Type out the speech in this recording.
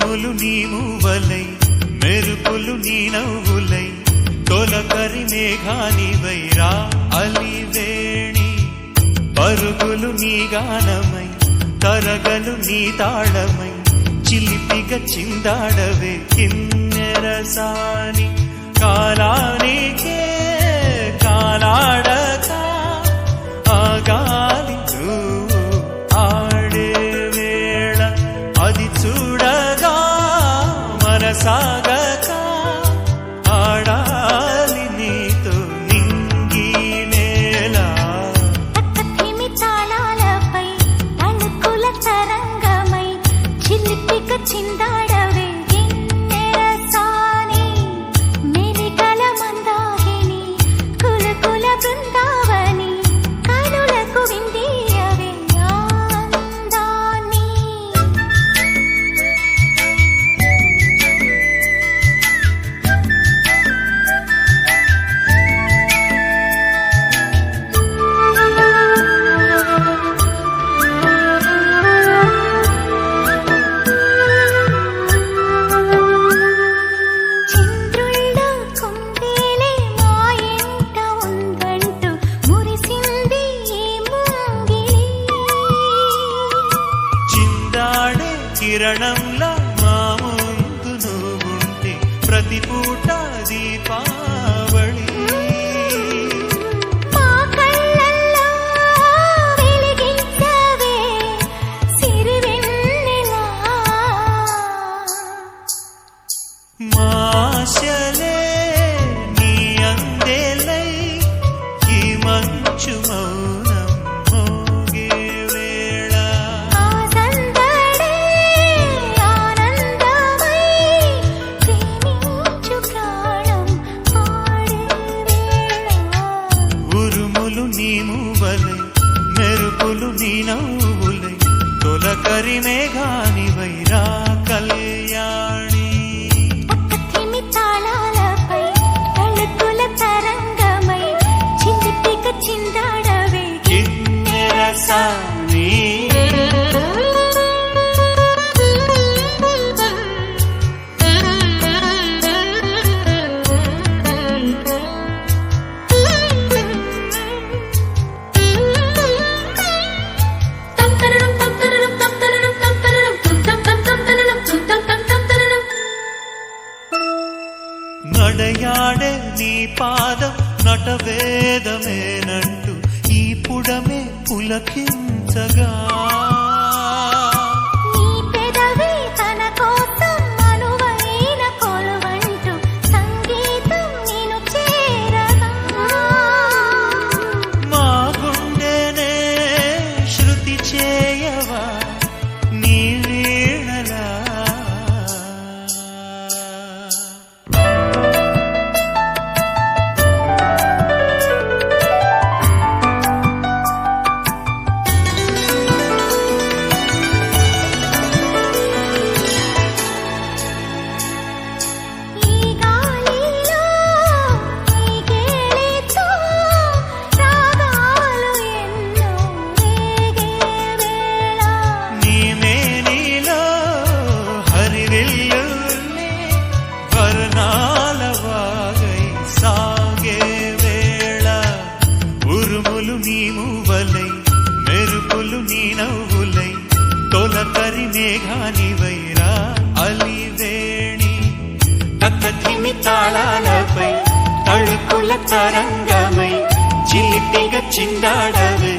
ఉరుములు నీ మూవలై మెరుపులు నీ నవ్వులై తొలకరి మేఘానివై రా అలివేణి పరుగులు నీ గానమై తరగలు నీ తాళమై చిలిపిగా చిందాడవే కిన్నెరసాని కాలానికే కాలాడక ఆగాలి ఆడే వేళ అది చూడగా మనసాగక ఆడాలి నీతో నింగి నేల తాళాలపై అణుకుల తరంగమై చిలిపిగా చిందాడవే గిన్నెరసాని మెలికల మందాకిని కులకుల బృందావని కనులకు విందియవే ఆనందాన్ని చంద్రుళ్ళ కుందేలే మా ఇంట ఉందంటూ మురిసింది ఈ ముంగిలి చిందాడే కిరణంలా మా ముందు నువ్వుంటే ప్రతి పూట దీపావళి మా కళ్ళల్లో వెలిగించవే సిరివెన్నెలా మాశలే నీ అందేలై ఈ మంచు మౌనం మోగే వేళ ఆ సందడే ఆనందమై ప్రేమించు ప్రాణం పాడే వేళ ఉరుములు నీ మూవలై మెరుపులు నీ నవ్వులై తొలకరి మేఘానివై రా కళ్యాణి పక్కతిమి తాళాలపై అణుకుల తరంగమై చిలిపిగా చిందాడవే కిన్నెరసాని నడయాడే నీ పాదం నటవేదమేనంటూ ఈ పుడమే పులకించగా నీ పెదవి తన కోసం అనువైన కొలువంటూ సంగీతం నిన్ను చేరగా మా గుండెనే శృతి చేయవా నీ వీణలా ఈ గాలిలో ఈ గేలితో రాగాలు ఎన్నో రేగే వేళ నీ మేనిలో హరివిల్లుల్ని వర్ణాల వాగై సాగే వేళ ఉరుములు నీ మూవలై మెరుపులు నీ నవ్వులై తొలకరి మేఘానివై రా అలివేణి తక్కధిమి తాళాలపై తళుకుల తరంగమై చిలిపిగా చిందాడవే